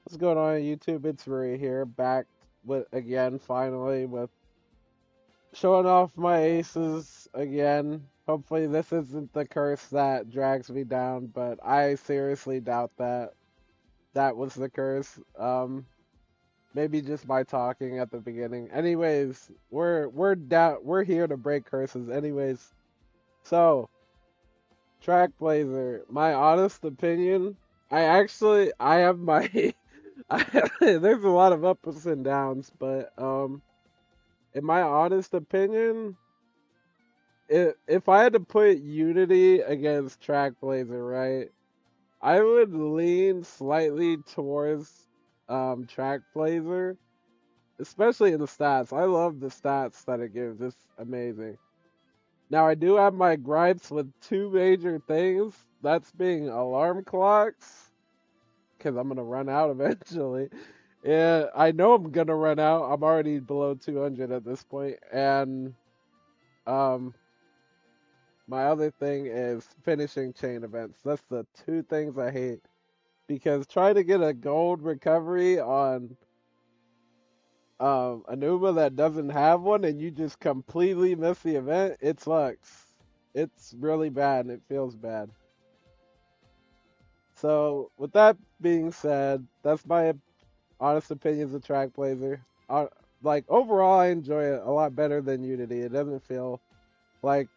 What's going on YouTube? It's Rui here, back with again, finally, with showing off my aces again. Hopefully this isn't the curse that drags me down, but I seriously doubt that that was the curse. Maybe just by talking at the beginning. Anyways, we're here to break curses. Anyways, so Trackblazer, my honest opinion, I have my there's a lot of ups and downs, but in my honest opinion, if I had to put Unity against Trackblazer, right, I would lean slightly towards Trackblazer, especially in the stats. I love the stats that it gives. It's amazing. Now I do have my gripes with two major things. That's being alarm clocks, because I'm gonna run out eventually. Yeah, I know I'm gonna run out. I'm already below 200 at this point, and um, my other thing is finishing chain events. That's the two things I hate because trying to get a gold recovery on a Numa that doesn't have one and you just completely miss the event, it sucks. It's really bad and it feels bad. So with that being said, that's my honest opinions of Trackblazer. Uh, like overall, I enjoy it a lot better than Unity. It doesn't feel like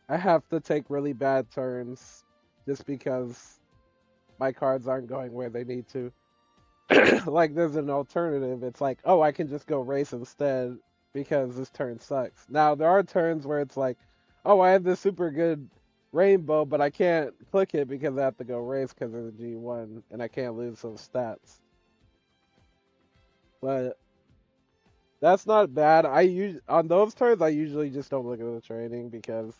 I have to take really bad turns just because my cards aren't going where they need to. Like there's an alternative. It's like, oh, I can just go race instead because this turn sucks. Now there are turns where it's like, oh, I have this super good rainbow, but I can't click it because I have to go race because of the G1 and I can't lose those stats. But that's not bad. On those turns I usually just don't look at the training because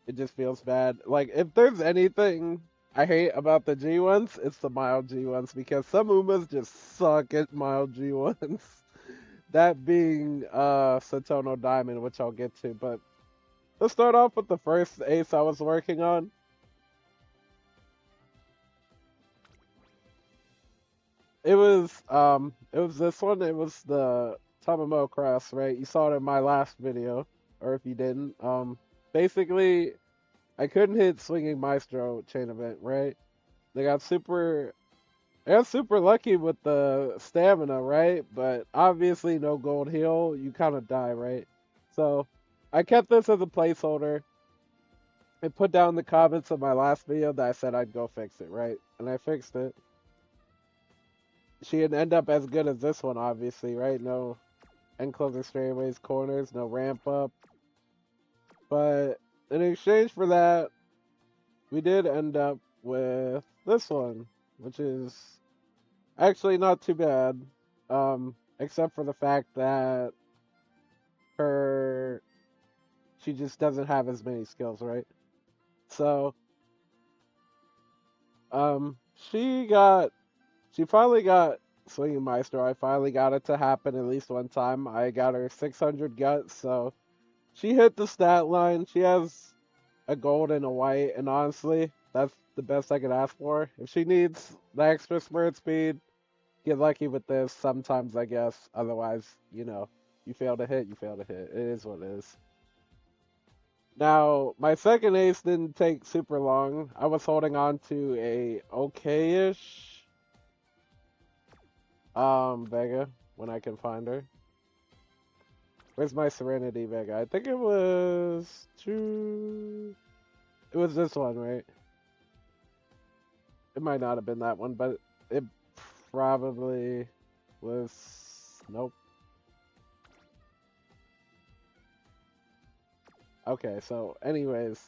it just feels bad. Like if there's anything I hate about the G1s, it's the mild G1s because some Umas just suck at mild G1s. That being Satono Diamond, which I'll get to, but let's start off with the first ace I was working on. It was this one. It was the Tamamo Cross, right? You saw it in my last video, or if you didn't, basically I couldn't hit Swinging Maestro chain event, right? They got super I got super lucky with the stamina, right? But obviously no gold heal, you kind of die, right? So I kept this as a placeholder. I put down the comments of my last video that I said I'd go fix it, right? And I fixed it. She didn't end up as good as this one, obviously, right? No enclosing straightaways, corners, no ramp up. But in exchange for that, we did end up with this one, which is actually not too bad. Except for the fact that her she just doesn't have as many skills, right? So, um, she got she finally got Swinging Maestro. I finally got it to happen at least one time. I got her 600 guts, so she hit the stat line. She has a gold and a white, and honestly, that's the best I could ask for. If she needs the extra sprint speed, get lucky with this sometimes, I guess. Otherwise, you fail to hit, you fail to hit. It is what it is. Now, my second ace didn't take super long. I was holding on to a okay-ish Vega when I can find her. Where's my Serenity Vega? I think it was it was this one, right? It might not have been that one, but it probably was. Nope. Okay, so anyways,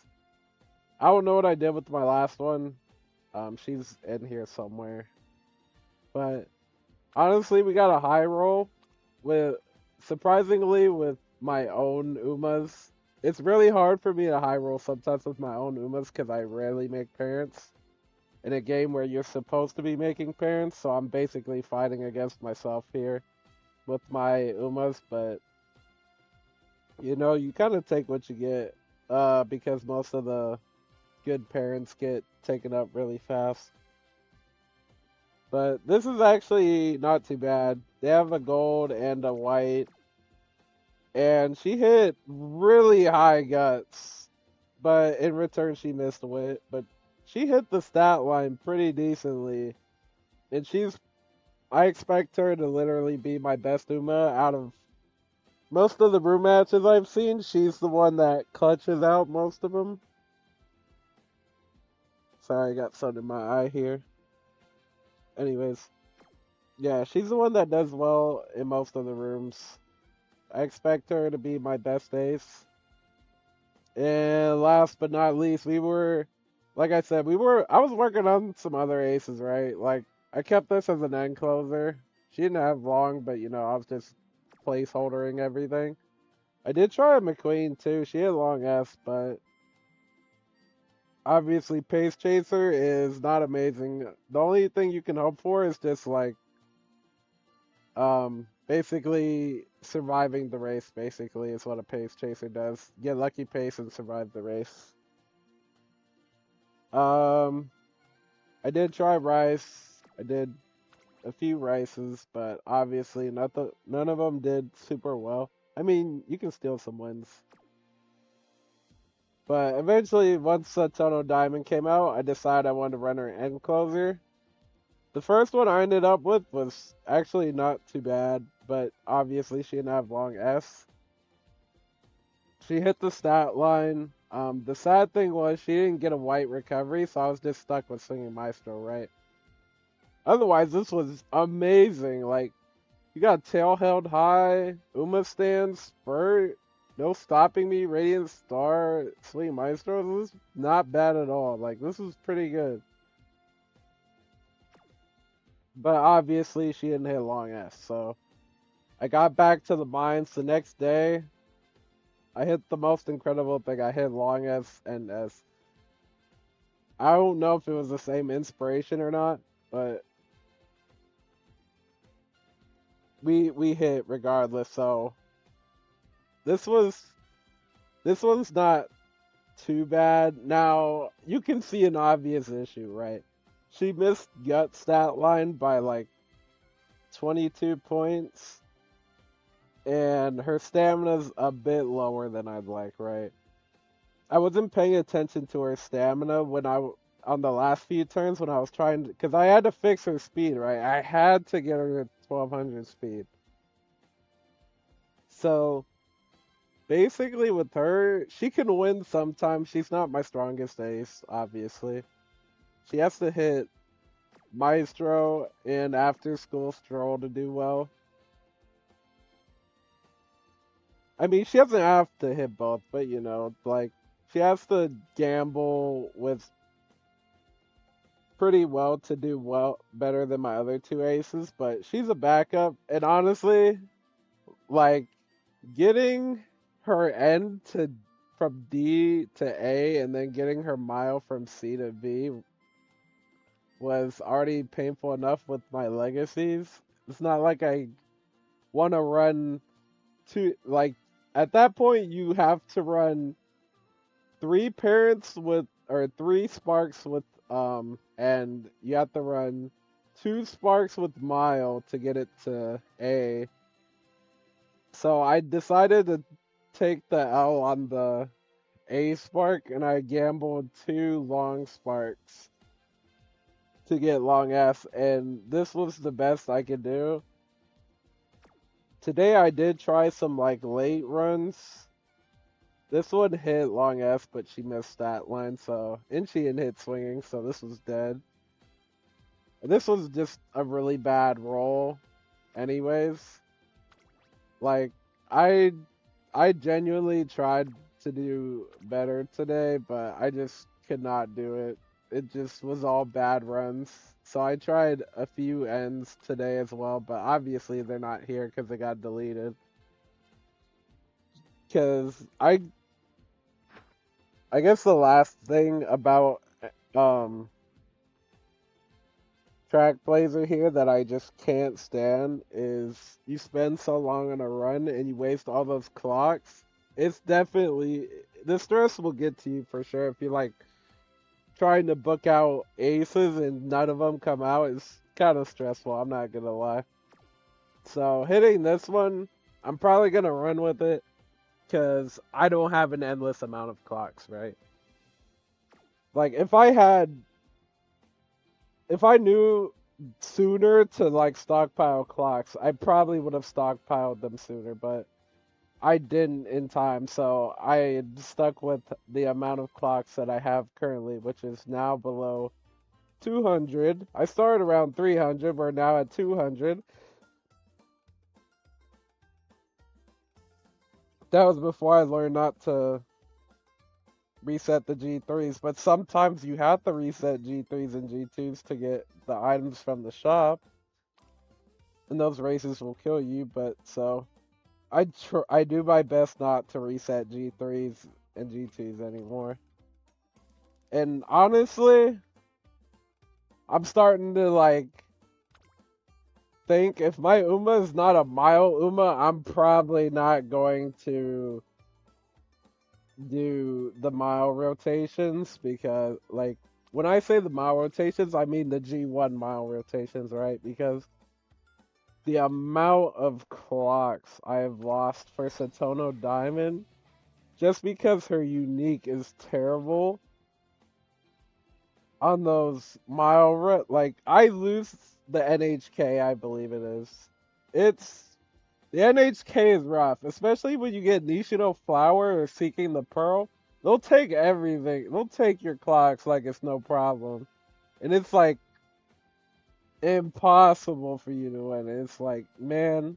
I don't know what I did with my last one. She's in here somewhere. But honestly, we got a high roll with surprisingly with my own Umas. It's really hard for me to high roll sometimes with my own Umas because I rarely make parents in a game where you're supposed to be making parents. So I'm basically fighting against myself here with my Umas. But you kind of take what you get because most of the good parents get taken up really fast. But this is actually not too bad. They have a gold and a white, and she hit really high guts, but in return she missed a wit. But she hit the stat line pretty decently, and I expect her to literally be my best Uma out of most of the room matches I've seen. She's the one that clutches out most of them. Sorry, I got something in my eye here. Anyways, yeah, she's the one that does well in most of the rooms. I expect her to be my best ace. And last but not least, like I said, I was working on some other aces, right? Like, I kept this as an end closer. She didn't have long, but I was just placeholdering everything. I did try a McQueen too. She had long S, but obviously Pace Chaser is not amazing. The only thing you can hope for is just like basically surviving the race. Basically is what a Pace Chaser does. Get lucky pace and survive the race. Um, I did try rice. I did a few rices, but obviously none of them did super well. I mean, you can steal some wins. But eventually, once Tono Diamond came out, I decided I wanted to run her end closer. The first one I ended up with was actually not too bad, but obviously she didn't have long S. She hit the stat line. The sad thing was she didn't get a white recovery, so I was just stuck with swinging Maestro, right? Otherwise, this was amazing. Like, you got tail held high, Uma stand, spurt, no stopping me, Radiant Star, swing Maestro. This is not bad at all. Like, this is pretty good. But obviously, she didn't hit long S, so I got back to the mines the next day. I hit the most incredible thing. I hit long S and S. I don't know if it was the same inspiration or not, but we hit regardless. So this was this one's not too bad. Now you can see an obvious issue, right? She missed gut stat line by like 22 points, and her stamina's a bit lower than I'd like, right? I wasn't paying attention to her stamina on the last few turns when I was trying to, because I had to fix her speed, right? I had to get her to 1200 speed. So basically, with her, she can win sometimes. She's not my strongest ace, obviously. She has to hit Maestro and After School Stroll to do well. I mean, she doesn't have to hit both, but like, she has to gamble with pretty well to do well better than my other two aces, but she's a backup, and honestly, like, getting her end to from D to A and then getting her mile from C to B was already painful enough with my legacies. It's not like I want to run two, like, at that point you have to run three parents with, or three sparks with, and you have to run two sparks with mile to get it to A. So I decided to take the L on the A spark, and I gambled two long sparks to get long S, and this was the best I could do. Today I did try some like late runs. This one hit long S, but she missed stat line, and she didn't hit swinging, so this was dead. And this was just a really bad roll, anyways. Like, I I genuinely tried to do better today, but I just could not do it. It just was all bad runs. So I tried a few ends today as well, but obviously they're not here because they got deleted. Because I guess the last thing about um Trackblazer here that I just can't stand is you spend so long on a run and you waste all those clocks. It's definitely, the stress will get to you for sure if you like trying to book out aces and none of them come out is kind of stressful. I'm not gonna lie. So hitting this one, I'm probably gonna run with it because I don't have an endless amount of clocks, right? Like if I knew sooner to like stockpile clocks, I probably would have stockpiled them sooner, but I didn't in time, so I stuck with the amount of clocks that I have currently, which is now below 200. I started around 300, we're now at 200. That was before I learned not to reset the G3s, but sometimes you have to reset G3s and G2s to get the items from the shop, and those races will kill you, but so I do my best not to reset G3s and G2s anymore. And honestly, I'm starting to like think if my Uma is not a mile Uma, I'm probably not going to do the mile rotations because like when I say the mile rotations, I mean the G1 mile rotations, right? Because the amount of clocks I have lost for Satono Diamond just because her unique is terrible on those like I lose the NHK, I believe it is. It's the NHK is rough, especially when you get Nishino Flower or Seeking the Pearl. They'll take everything. They'll take your clocks like it's no problem. And it's like impossible for you to win. It's like, man,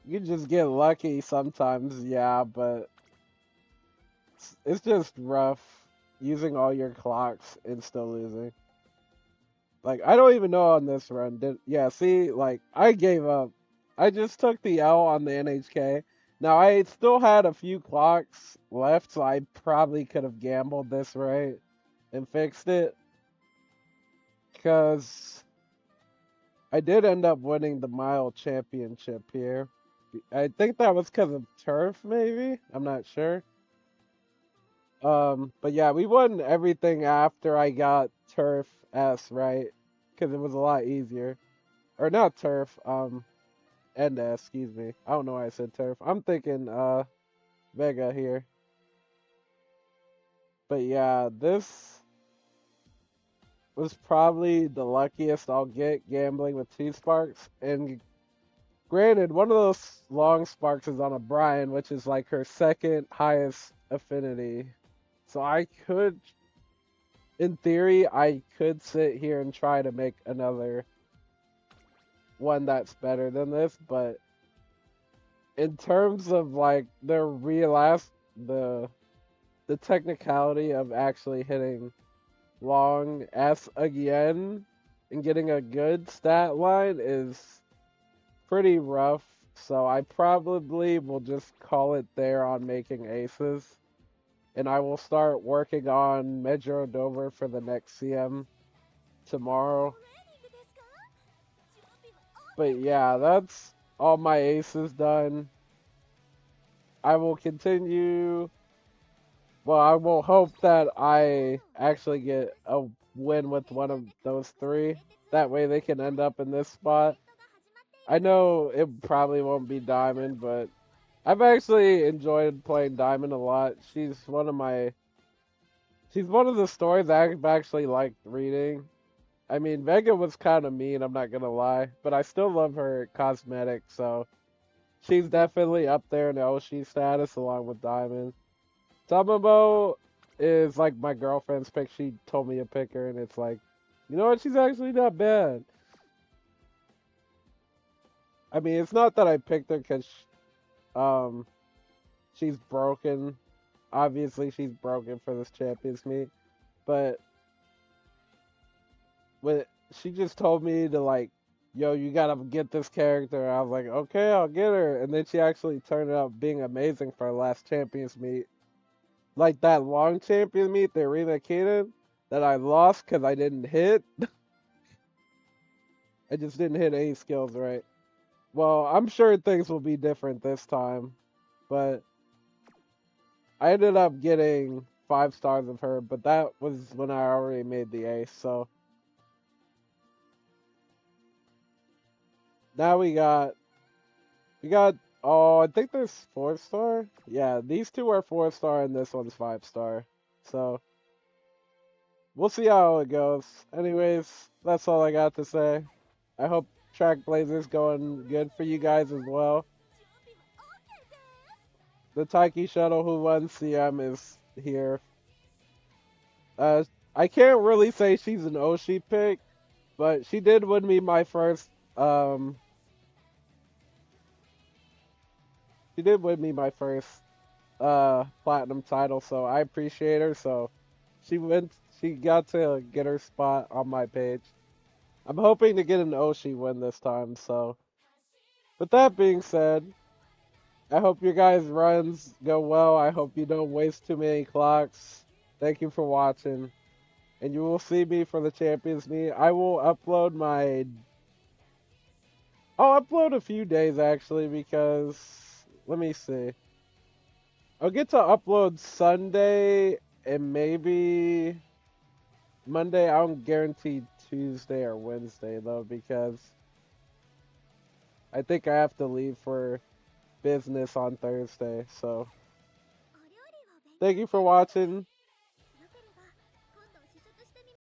you just get lucky sometimes, yeah, but it's just rough using all your clocks and still losing. Like I don't even know on this run. Yeah, see, like I gave up. I just took the L on the NHK. Now I still had a few clocks left, so I probably could have gambled this right and fixed it. Cause I did end up winning the mile championship here. I think that was because of turf, maybe. I'm not sure. But yeah, we won everything after I got turf S right, because it was a lot easier. Or not turf, and S, excuse me. I don't know why I said turf. I'm thinking Vega here. But yeah, this was probably the luckiest I'll get gambling with 2 sparks. And granted, one of those long sparks is on a Brian, which is like her second highest affinity. So I could, in theory, I could sit here and try to make another one that's better than this, but in terms of like the technicality of actually hitting long S again and getting a good stat line is pretty rough. So I probably will just call it there on making aces. And I will start working on Medro Dover for the next CM tomorrow. But yeah, that's all my aces done. I will continue. Well, I will hope that I actually get a win with one of those 3. That way they can end up in this spot. I know it probably won't be Diamond, but I've actually enjoyed playing Diamond a lot. She's one of the stories I've actually liked reading. I mean, Vega was kind of mean, I'm not gonna lie, but I still love her cosmetics, so she's definitely up there in the oshi status along with Diamond. Tamamo is like my girlfriend's pick. She told me to pick her, and it's like, you know what? She's actually not bad. I mean, it's not that I picked her because um, she's broken. Obviously, she's broken for this Champions meet, but when she just told me to like, yo, you gotta get this character. I was like, okay, I'll get her, and then she actually turned out being amazing for our last Champions meet. Like that long champion meet, the arena Kaden, that I lost because I didn't hit. I just didn't hit any skills right. Well, I'm sure things will be different this time, but I ended up getting 5 stars of her, but that was when I already made the ace. So now we got oh, I think there's 4 star. Yeah, these two are 4 star and this one's 5 star. So we'll see how it goes. Anyways, that's all I got to say. I hope Trackblazer's going good for you guys as well. The Taiki Shuttle who won CM is here. Uh, I can't really say she's an Oshi pick, but she did win me my first. Um, she did win me my first platinum title, so I appreciate her. So she went. She got to get her spot on my page. I'm hoping to get an Oshi win this time. So, with that being said, I hope your guys' runs go well. I hope you don't waste too many clocks. Thank you for watching. And you will see me for the Champions Meet. I will upload my. I'll upload a few days actually because let me see. I'll get to upload Sunday and maybe Monday. I don't guarantee Tuesday or Wednesday though because I think I have to leave for business on Thursday. So thank you for watching.